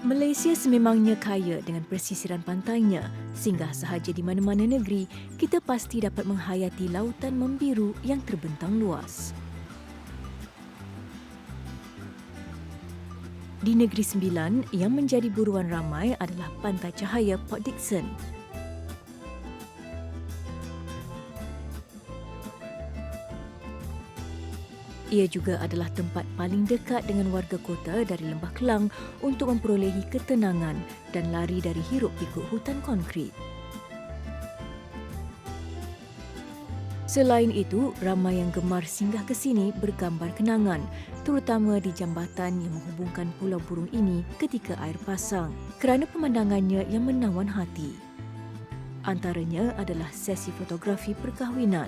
Malaysia sememangnya kaya dengan pesisiran pantainya, singgah sahaja di mana-mana negeri, kita pasti dapat menghayati lautan membiru yang terbentang luas. Di Negeri Sembilan, yang menjadi buruan ramai adalah Pantai Cahaya Port Dickson. Ia juga adalah tempat paling dekat dengan warga kota dari Lembah Kelang untuk memperolehi ketenangan dan lari dari hiruk-pikuk hutan konkrit. Selain itu, ramai yang gemar singgah ke sini bergambar kenangan, terutama di jambatan yang menghubungkan Pulau Burung ini ketika air pasang, kerana pemandangannya yang menawan hati. Antaranya adalah sesi fotografi perkahwinan.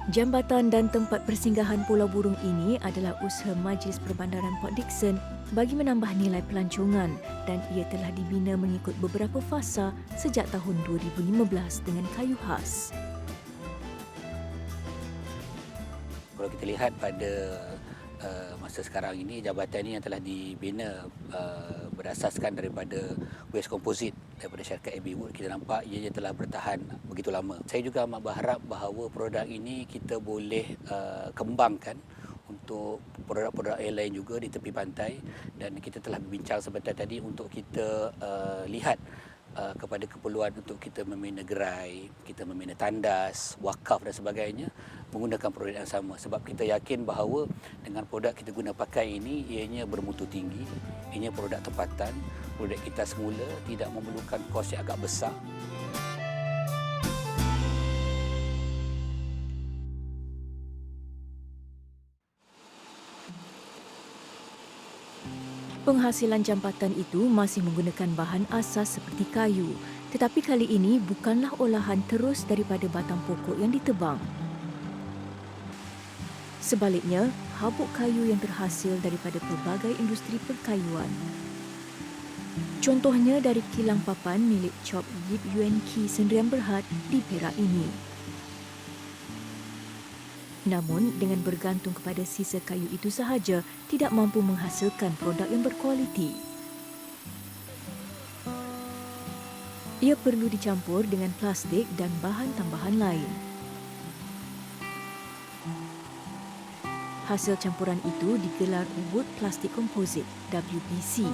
Jambatan dan tempat persinggahan Pulau Burung ini adalah usaha Majlis Perbandaran Port Dickson bagi menambah nilai pelancongan dan ia telah dibina mengikut beberapa fasa sejak tahun 2015 dengan kayu khas. Kalau kita lihat pada masa sekarang ini, jabatan ini yang telah dibina berasaskan daripada waste composite daripada syarikat AB Wood, kita nampak ia telah bertahan begitu lama. Saya juga amat berharap bahawa produk ini kita boleh kembangkan untuk produk-produk air lain juga di tepi pantai, dan kita telah berbincang sebentar tadi untuk kita lihat kepada keperluan untuk kita membina gerai, kita membina tandas, wakaf dan sebagainya menggunakan produk yang sama, sebab kita yakin bahawa dengan produk kita guna pakai ini ianya bermutu tinggi, ianya produk tempatan, produk kita semula tidak memerlukan kos yang agak besar. Penghasilan jambatan itu masih menggunakan bahan asas seperti kayu, tetapi kali ini bukanlah olahan terus daripada batang pokok yang ditebang. Sebaliknya, habuk kayu yang terhasil daripada pelbagai industri perkayuan. Contohnya dari kilang papan milik Chop Yip Yuen Ki Sendirian Berhad di Perak ini. Namun, dengan bergantung kepada sisa kayu itu sahaja, tidak mampu menghasilkan produk yang berkualiti. Ia perlu dicampur dengan plastik dan bahan tambahan lain. Hasil campuran itu digelar Wood Plastic Composite, WPC.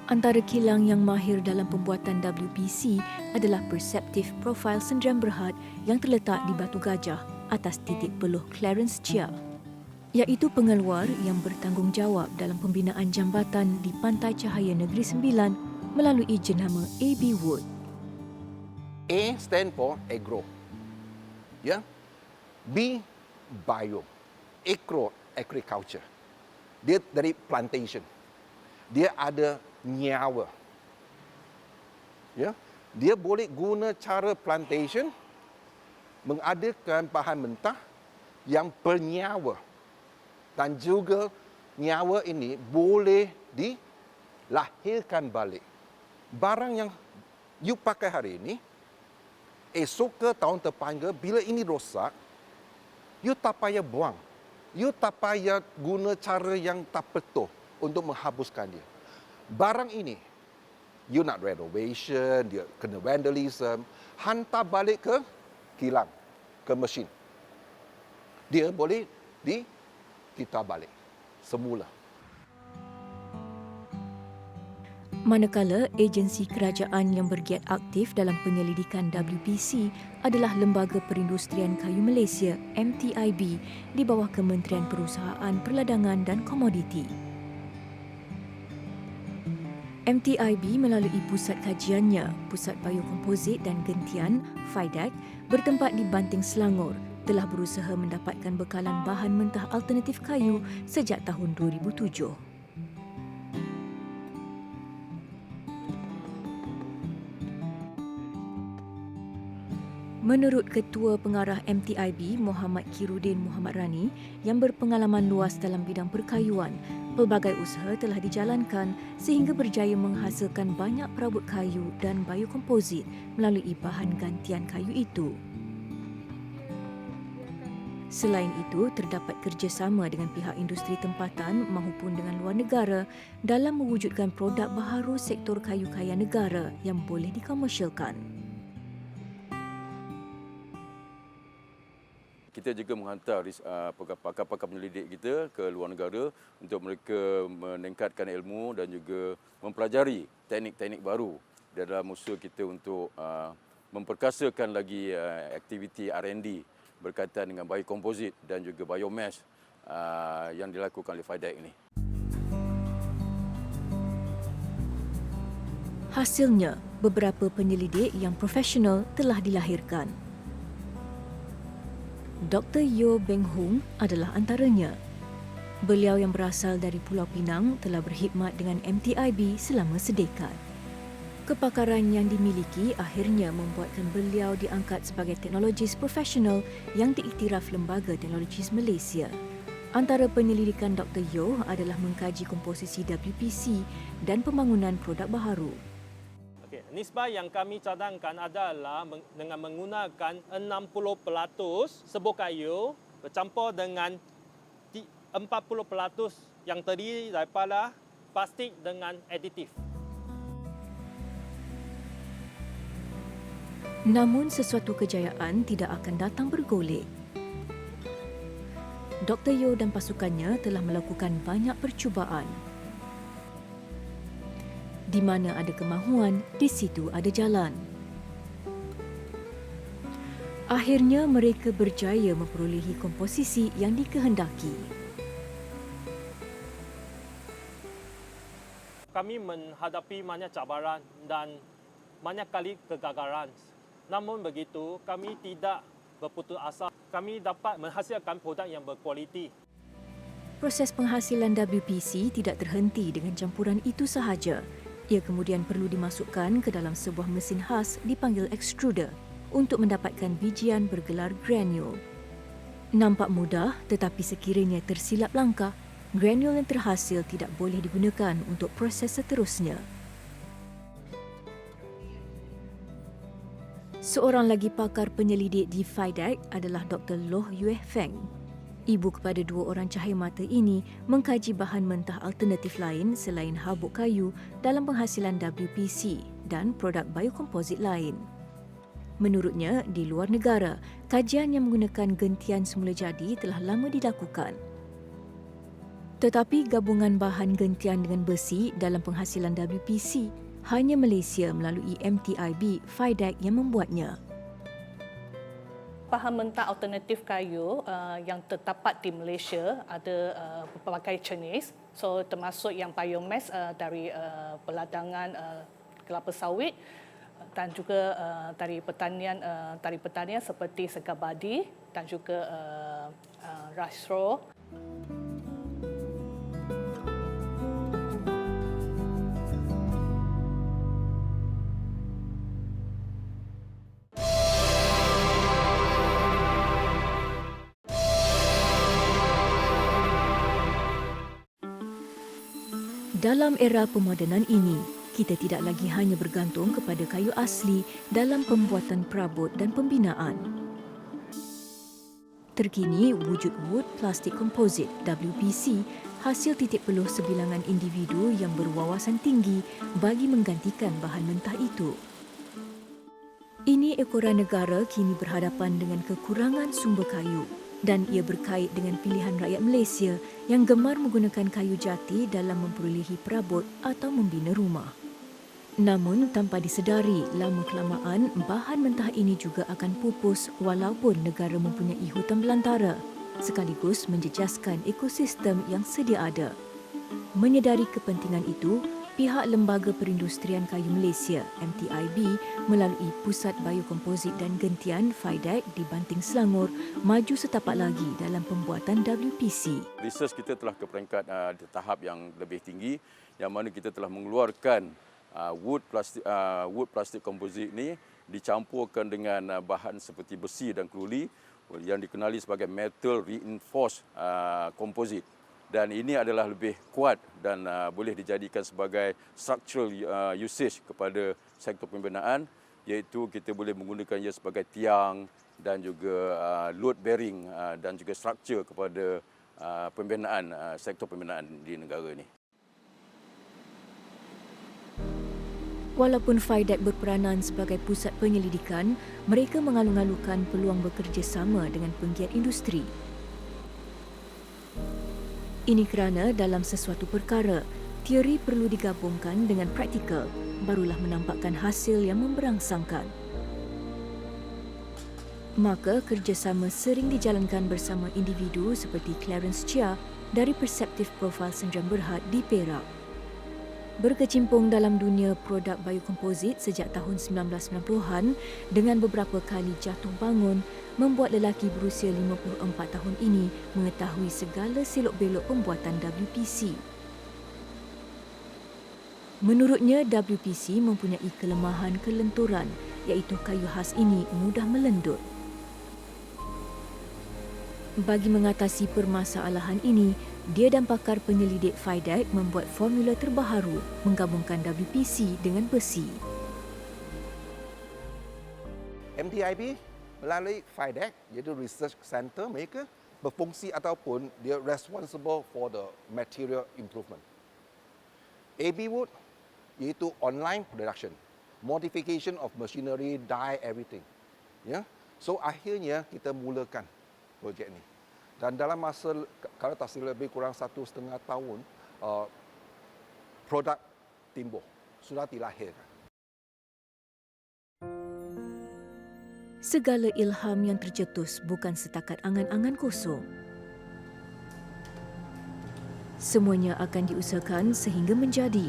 Antara kilang yang mahir dalam pembuatan WPC adalah Perceptive Profile Sendirian Berhad yang terletak di Batu Gajah atas titik peluh Clarence Chia, iaitu pengeluar yang bertanggungjawab dalam pembinaan jambatan di Pantai Cahaya Negeri Sembilan melalui jenama AB Wood. A stand for agro. Ya. B bio. Agriculture. Dia dari plantation. Dia ada nyawa. Ya. Dia boleh guna cara plantation mengadakan bahan mentah yang bernyawa. Dan juga nyawa ini boleh dilahirkan balik. Barang yang you pakai hari ini, esok ke tahun depan ke, bila ini rosak, you tak payah buang. You tak payah guna cara yang tak betul untuk menghapuskan dia. Barang ini, you nak renovation, dia kena vandalism, hantar balik ke kilang, ke mesin. Dia boleh dikitar balik, semula. Manakala agensi kerajaan yang bergiat aktif dalam penyelidikan WPC adalah Lembaga Perindustrian Kayu Malaysia MTIB di bawah Kementerian Perusahaan Perladangan dan Komoditi. MTIB melalui pusat kajiannya, Pusat Biokomposit dan Gentian FIDAC bertempat di Banting Selangor telah berusaha mendapatkan bekalan bahan mentah alternatif kayu sejak tahun 2007. Menurut Ketua Pengarah MTIB Muhammad Kirudin Muhammad Rani yang berpengalaman luas dalam bidang perkayuan, Pelbagai usaha telah dijalankan sehingga berjaya menghasilkan banyak perabot kayu dan biokomposit melalui bahan gantian kayu itu. Selain itu, terdapat kerjasama dengan pihak industri tempatan maupun dengan luar negara dalam mewujudkan produk baharu sektor kayu kaya negara yang boleh dikomersialkan. Kita juga menghantar pakar-pakar penyelidik kita ke luar negara untuk mereka meningkatkan ilmu dan juga mempelajari teknik-teknik baru dalam usaha kita untuk memperkasakan lagi aktiviti R&D berkaitan dengan biokomposit dan juga biomass yang dilakukan oleh FIDEC ini. Hasilnya, beberapa penyelidik yang profesional telah dilahirkan. Dr. Yeo Beng Hung adalah antaranya. Beliau yang berasal dari Pulau Pinang telah berkhidmat dengan MTIB selama sedekad. Kepakaran yang dimiliki akhirnya membuatkan beliau diangkat sebagai teknologis profesional yang diiktiraf Lembaga Teknologis Malaysia. Antara penyelidikan Dr. Yeo adalah mengkaji komposisi WPC dan pembangunan produk baharu. Nisbah yang kami cadangkan adalah dengan menggunakan 60% serbuk kayu bercampur dengan 40% yang terdiri daripada plastik dengan aditif. Namun sesuatu kejayaan tidak akan datang bergolek. Dr. Yeo dan pasukannya telah melakukan banyak percubaan. Di mana ada kemahuan, di situ ada jalan. Akhirnya mereka berjaya memperolehi komposisi yang dikehendaki. Kami menghadapi banyak cabaran dan banyak kali kegagalan. Namun begitu, kami tidak berputus asa. Kami dapat menghasilkan produk yang berkualiti. Proses penghasilan WPC tidak terhenti dengan campuran itu sahaja. Ia kemudian perlu dimasukkan ke dalam sebuah mesin khas dipanggil extruder untuk mendapatkan bijian bergelar granule. Nampak mudah, tetapi sekiranya tersilap langkah, granule yang terhasil tidak boleh digunakan untuk proses seterusnya. Seorang lagi pakar penyelidik di FIDEC adalah Dr. Loh Yue Feng. Ibu kepada dua orang cahaya mata ini mengkaji bahan mentah alternatif lain selain habuk kayu dalam penghasilan WPC dan produk biokomposit lain. Menurutnya, di luar negara, kajian yang menggunakan gentian semula jadi telah lama dilakukan. Tetapi gabungan bahan gentian dengan besi dalam penghasilan WPC hanya Malaysia melalui MTIB FIDEC yang membuatnya. Bahan mentah alternatif kayu yang terdapat di Malaysia ada berbagai jenis, so termasuk yang biomass dari peladangan kelapa sawit dan juga dari pertanian seperti segar badi dan juga rice straw. Dalam era pemodenan ini, kita tidak lagi hanya bergantung kepada kayu asli dalam pembuatan perabot dan pembinaan. Terkini, wujud wood plastic composite WPC hasil titik peluh sebilangan individu yang berwawasan tinggi bagi menggantikan bahan mentah itu. Ini ekoran negara kini berhadapan dengan kekurangan sumber kayu dan ia berkait dengan pilihan rakyat Malaysia yang gemar menggunakan kayu jati dalam memperolehi perabot atau membina rumah. Namun tanpa disedari, lama-kelamaan bahan mentah ini juga akan pupus walaupun negara mempunyai hutan belantara, sekaligus menjejaskan ekosistem yang sedia ada. Menyedari kepentingan itu, pihak Lembaga Perindustrian Kayu Malaysia MTIB melalui Pusat Biokomposit dan Gentian FIDEC di Banting Selangor maju setapak lagi dalam pembuatan WPC. Research kita telah ke peringkat tahap yang lebih tinggi yang mana kita telah mengeluarkan wood plastic composite ini dicampurkan dengan bahan seperti besi dan keluli yang dikenali sebagai metal reinforced composite. dan ini adalah lebih kuat dan boleh dijadikan sebagai structural usage kepada sektor pembinaan, iaitu kita boleh menggunakan ia sebagai tiang dan juga load bearing dan juga struktur kepada pembinaan sektor pembinaan di negara ini. Walaupun FIDEC berperanan sebagai pusat penyelidikan, mereka mengalung-alungkan peluang bekerjasama dengan penggiat industri. Ini kerana dalam sesuatu perkara, teori perlu digabungkan dengan praktikal, barulah menampakkan hasil yang memberangsangkan. Maka kerjasama sering dijalankan bersama individu seperti Clarence Chia dari Perceptive Profile Sdn Bhd di Perak. Berkecimpung dalam dunia produk biokomposit sejak tahun 1990-an dengan beberapa kali jatuh bangun, membuat lelaki berusia 54 tahun ini mengetahui segala selok-belok pembuatan WPC. Menurutnya, WPC mempunyai kelemahan kelenturan, iaitu kayu khas ini mudah melendut. Bagi mengatasi permasalahan ini, dia dan pakar penyelidik FIDEC membuat formula terbaharu menggabungkan WPC dengan besi. MTIB melalui FIDEC, iaitu Research Center mereka, berfungsi ataupun dia responsible for the material improvement. AB Wood iaitu online production, modification of machinery, die, everything. Ya, so akhirnya kita mulakan projek ni. Dan dalam masa, kalau tak silap lebih kurang 1,5 tahun, produk timbul, sudah dilahirkan. Segala ilham yang tercetus bukan setakat angan-angan kosong. Semuanya akan diusahakan sehingga menjadi.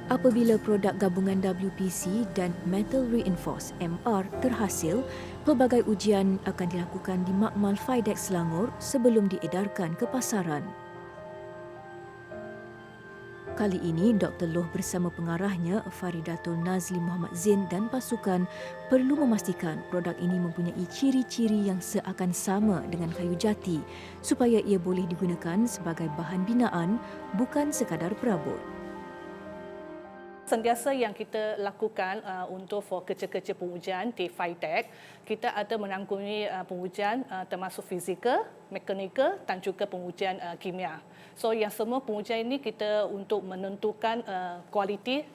Apabila produk gabungan WPC dan Metal Reinforced MR terhasil, pelbagai ujian akan dilakukan di Makmal FIDEC Selangor sebelum diedarkan ke pasaran. Kali ini, Dr. Loh bersama pengarahnya Faridatul Nazli Muhammad Zain dan pasukan perlu memastikan produk ini mempunyai ciri-ciri yang seakan sama dengan kayu jati supaya ia boleh digunakan sebagai bahan binaan, bukan sekadar perabot. Sentiasa yang kita lakukan untuk kerja-kerja pengujian di FIDEC, kita ada menanggungi pengujian termasuk fizikal, mekanikal dan juga pengujian kimia. So yang semua pengujian ini kita untuk menentukan kualiti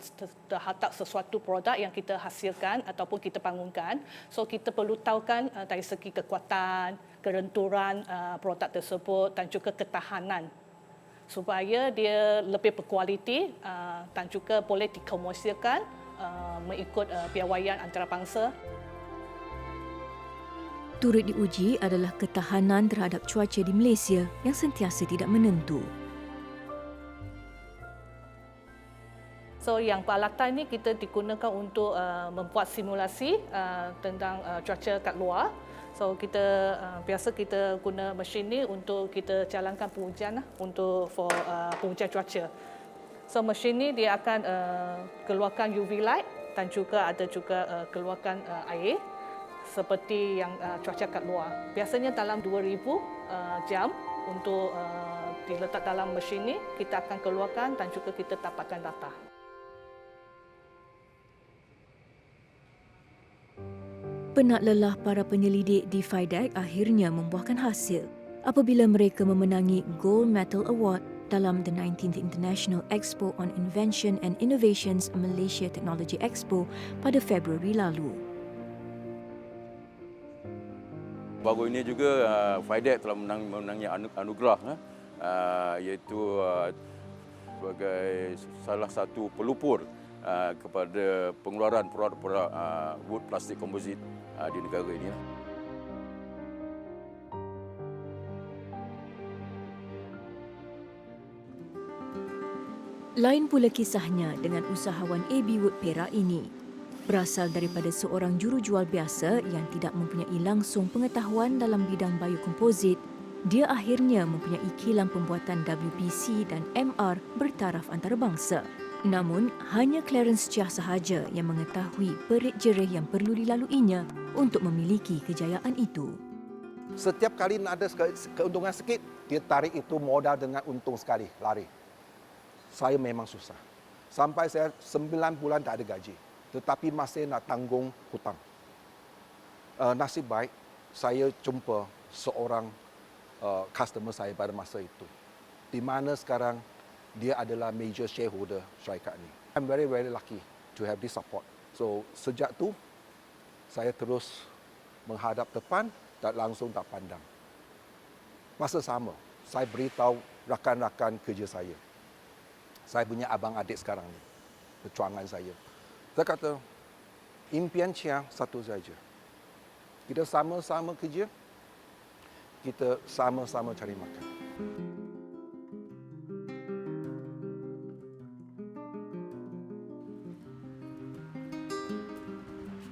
terhadap sesuatu produk yang kita hasilkan ataupun kita bangunkan. So kita perlu tahukan dari segi kekuatan, kelenturan produk tersebut dan juga ketahanan, supaya dia lebih berkualiti dan juga boleh dikomersialkan mengikut piawaian antarabangsa. Turut diuji adalah ketahanan terhadap cuaca di Malaysia yang sentiasa tidak menentu. So yang peralatan ini kita digunakan untuk membuat simulasi tentang cuaca kat luar. So kita biasa kita guna mesin ni untuk kita jalankan pengujian untuk pengujian cuaca. So mesin ni dia akan keluarkan UV light dan juga ada juga keluarkan air seperti yang cuaca kat luar. Biasanya dalam 2000 jam untuk diletak dalam mesin ni kita akan keluarkan dan juga kita dapatkan data. Penat lelah para penyelidik di FIDEC akhirnya membuahkan hasil apabila mereka memenangi Gold Medal Award dalam the 19th International Expo on Invention and Innovations Malaysia Technology Expo pada Februari lalu. Baru ini juga FIDEC telah menangi anugerah iaitu sebagai salah satu pelupur kepada pengeluaran produk-produk wood plastik komposit di negara ini. Lain pula kisahnya dengan usahawan AB Wood Perak ini. Berasal daripada seorang jurujual biasa yang tidak mempunyai langsung pengetahuan dalam bidang biokomposit, dia akhirnya mempunyai kilang pembuatan WPC dan MR bertaraf antarabangsa. Namun, hanya Clarence Chia sahaja yang mengetahui perit jerih yang perlu dilaluinya untuk memiliki kejayaan itu. Setiap kali nak ada keuntungan sikit, dia tarik itu modal dengan untung sekali, lari. Saya memang susah. Sampai saya 9 bulan tak ada gaji. Tetapi masih nak tanggung hutang. Nasib baik, saya jumpa seorang customer saya pada masa itu. Di mana sekarang dia adalah major shareholder syarikat ini. I'm very, very lucky to have this support. So, sejak tu, saya terus menghadap depan dan langsung tak pandang. Masa sama, saya beritahu rakan-rakan kerja saya. Saya punya abang adik sekarang ni, perjuangan saya. Saya kata, impian Chia satu saja. Kita sama-sama kerja, kita sama-sama cari makan.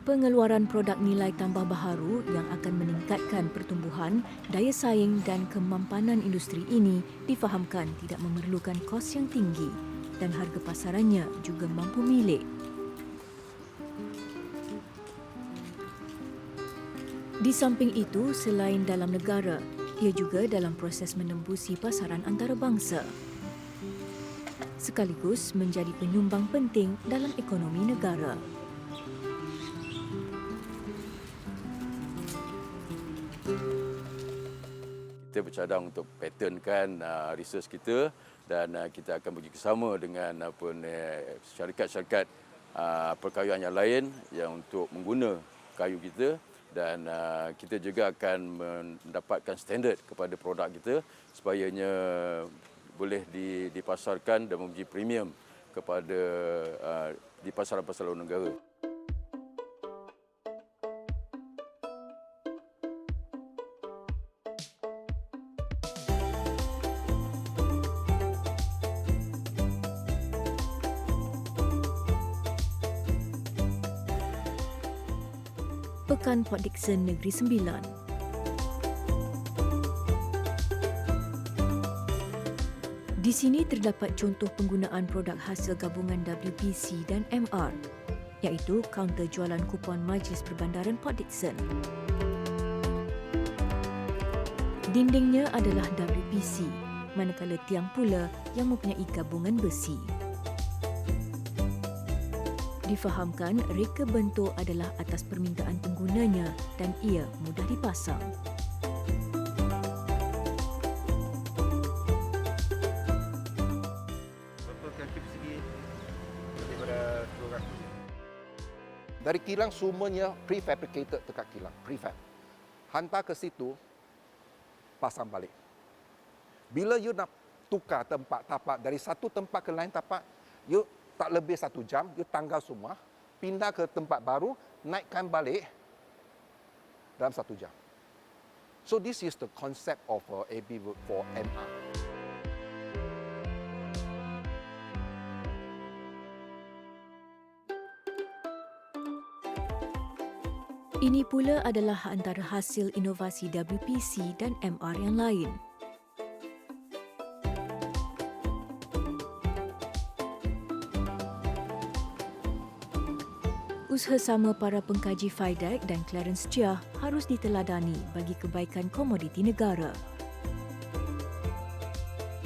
Pengeluaran produk nilai tambah baharu yang akan meningkatkan pertumbuhan, daya saing dan kemampanan industri ini difahamkan tidak memerlukan kos yang tinggi dan harga pasarannya juga mampu milik. Di samping itu, selain dalam negara, ia juga dalam proses menembusi pasaran antarabangsa, sekaligus menjadi penyumbang penting dalam ekonomi negara. Kita bercadang untuk patternkan research kita dan kita akan bekerjasama dengan syarikat-syarikat perkayuan yang lain yang untuk mengguna kayu kita dan kita juga akan mendapatkan standard kepada produk kita supaya boleh dipasarkan dan memberi premium kepada di pasaran-pasaran luar negara. Pekan Port Dickson Negeri Sembilan. Di sini terdapat contoh penggunaan produk hasil gabungan WPC dan MR, iaitu kaunter jualan kupon Majlis Perbandaran Port Dickson. Dindingnya adalah WPC, manakala tiang pula yang mempunyai gabungan besi. Difahamkan reka bentuk adalah atas permintaan penggunanya dan ia mudah dipasang. Dari kilang semuanya prefabricated dekat kilang, prefab. Hantar ke situ, pasang balik. Bila you nak tukar tempat tapak dari satu tempat ke lain tapak, you tak lebih 1 jam, you tanggal semua, pindah ke tempat baru, naikkan balik dalam 1 jam. So this is the concept of AB Wood for MR. Ini pula adalah antara hasil inovasi WPC dan MR yang lain. Usaha sama para pengkaji FIDEC dan Clarence Chia harus diteladani bagi kebaikan komoditi negara.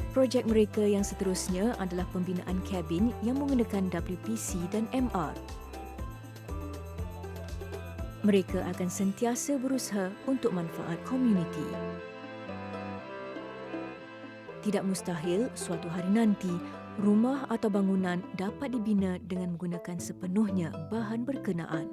Projek mereka yang seterusnya adalah pembinaan kabin yang menggunakan WPC dan MR. Mereka akan sentiasa berusaha untuk manfaat komuniti. Tidak mustahil suatu hari nanti rumah atau bangunan dapat dibina dengan menggunakan sepenuhnya bahan berkenaan.